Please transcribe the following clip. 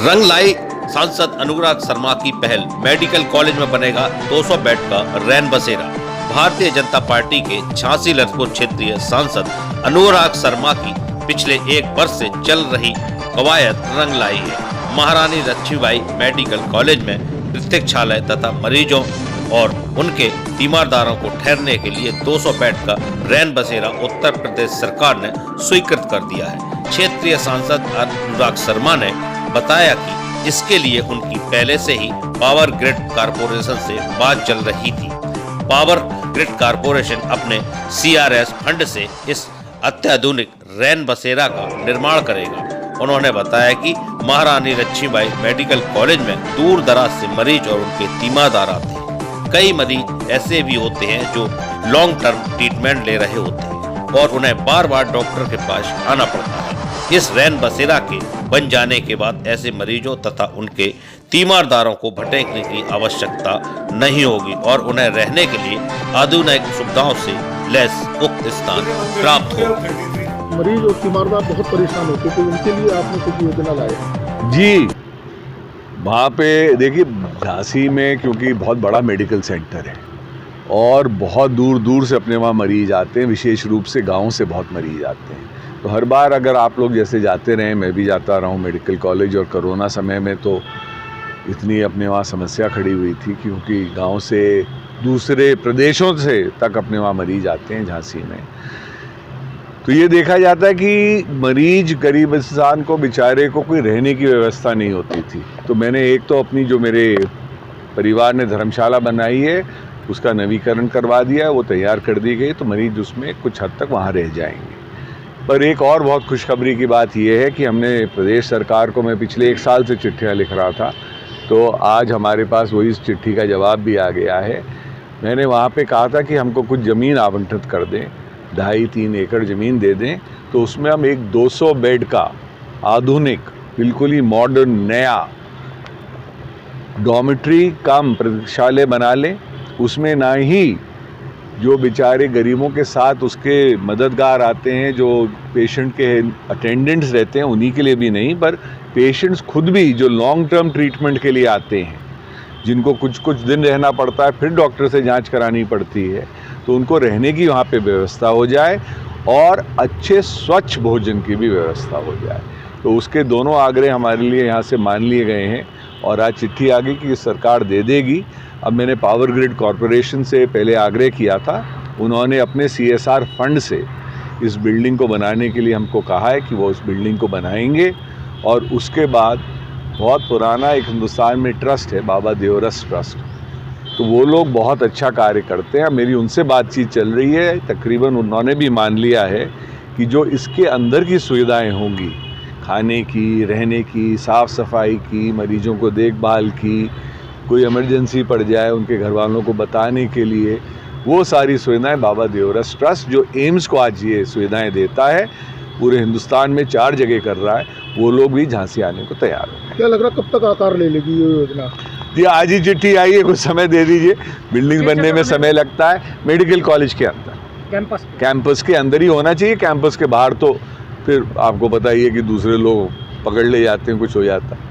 रंग लाई सांसद अनुराग शर्मा की पहल, मेडिकल कॉलेज में बनेगा 200 बेड का रैन बसेरा। भारतीय जनता पार्टी के झांसी ललितपुर क्षेत्रीय सांसद अनुराग शर्मा की पिछले एक वर्ष से चल रही कवायद रंग लाई है। महारानी लक्ष्मीबाई मेडिकल कॉलेज में प्रतीक्षालय तथा मरीजों और उनके तीमारदारों को ठहरने के लिए 200 बेड का रैन बसेरा उत्तर प्रदेश सरकार ने स्वीकृत कर दिया है। क्षेत्रीय सांसद अनुराग शर्मा ने बताया कि इसके लिए उनकी पहले से ही पावर ग्रिड कारपोरेशन से बात चल रही थी। पावर ग्रिड कारपोरेशन अपने CRS फंड से इस अत्याधुनिक रैन बसेरा का निर्माण करेगा। उन्होंने बताया कि महारानी लक्ष्मीबाई मेडिकल कॉलेज में दूर दराज से मरीज और उनके तीमारदार आते हैं। कई मरीज ऐसे भी होते हैं जो लॉन्ग टर्म ट्रीटमेंट ले रहे होते हैं और उन्हें बार बार डॉक्टर के पास आना पड़ता है। इस रैन बसेरा के बन जाने के बाद ऐसे मरीजों तथा उनके तीमारदारों को भटकने की आवश्यकता नहीं होगी और उन्हें रहने के लिए आधुनिक सुविधाओं से लैस उक्त स्थान प्राप्त होगा। मरीज और तीमारदार बहुत परेशान होते तो उनके लिए आपने कुछ योजना लाया? जी, वहाँ पे देखिए झांसी में क्योंकि बहुत बड़ा मेडिकल सेंटर है और बहुत दूर दूर से अपने वहाँ मरीज आते हैं, विशेष रूप से गाँव से बहुत मरीज आते हैं। तो हर बार अगर आप लोग जैसे जाते रहें, मैं भी जाता रहा हूँ मेडिकल कॉलेज, और कोरोना समय में तो इतनी अपने वहाँ समस्या खड़ी हुई थी क्योंकि गांव से दूसरे प्रदेशों से तक अपने वहाँ मरीज आते हैं झांसी में। तो ये देखा जाता है कि मरीज गरीब इंसान को बेचारे को कोई रहने की व्यवस्था नहीं होती थी। तो मैंने एक तो अपनी जो मेरे परिवार ने धर्मशाला बनाई है उसका नवीकरण करवा दिया है, वो तैयार कर दी गई, तो मरीज उसमें कुछ हद तक वहाँ रह जाएंगे। पर एक और बहुत खुशखबरी की बात यह है कि हमने प्रदेश सरकार को, मैं पिछले 1 साल से चिट्ठियाँ लिख रहा था, तो आज हमारे पास वही इस चिट्ठी का जवाब भी आ गया है। मैंने वहाँ पे कहा था कि हमको कुछ ज़मीन आवंटित कर दें, 2.5-3 एकड़ ज़मीन दे दें, तो उसमें हम एक 200 बेड का आधुनिक बिल्कुल ही मॉडर्न नया डॉर्मेट्री कम प्रतीक्षालय बना लें। उसमें ना ही जो बेचारे गरीबों के साथ उसके मददगार आते हैं, जो पेशेंट के अटेंडेंट्स रहते हैं, उन्हीं के लिए भी नहीं, पर पेशेंट्स खुद भी जो लॉन्ग टर्म ट्रीटमेंट के लिए आते हैं, जिनको कुछ कुछ दिन रहना पड़ता है, फिर डॉक्टर से जांच करानी पड़ती है, तो उनको रहने की वहाँ पे व्यवस्था हो जाए और अच्छे स्वच्छ भोजन की भी व्यवस्था हो जाए। तो उसके दोनों आग्रह हमारे लिए यहाँ से मान लिए गए हैं और आज चिट्ठी आ गई कि सरकार दे देगी। अब मैंने पावर ग्रिड कॉरपोरेशन से पहले आग्रह किया था, उन्होंने अपने CSR फंड से इस बिल्डिंग को बनाने के लिए हमको कहा है कि वो उस बिल्डिंग को बनाएंगे। और उसके बाद बहुत पुराना एक हिंदुस्तान में ट्रस्ट है, बाबा देवरस ट्रस्ट, तो वो लोग बहुत अच्छा कार्य करते हैं। मेरी उनसे बातचीत चल रही है, तकरीबन उन्होंने भी मान लिया है कि जो इसके अंदर की सुविधाएं होंगी, खाने की, रहने की, साफ़ सफाई की, मरीजों को देखभाल की, कोई इमरजेंसी पड़ जाए उनके घर वालों को बताने के लिए, वो सारी सुविधाएं बाबा देवरस ट्रस्ट जो एम्स को आज ये सुविधाएं देता है, पूरे हिंदुस्तान में 4 जगह कर रहा है, वो लोग भी झांसी आने को तैयार हैं। क्या लग रहा कब तक आकार ले लेगी ये योजना? जी, आज ही चिट्ठी आई है, कुछ समय दे दीजिए। बिल्डिंग बनने में समय लगता है। मेडिकल कॉलेज के अंदर, कैंपस के अंदर ही होना चाहिए। कैंपस के बाहर तो फिर आपको पता ही है कि दूसरे लोग पकड़ ले जाते हैं, कुछ हो जाता है।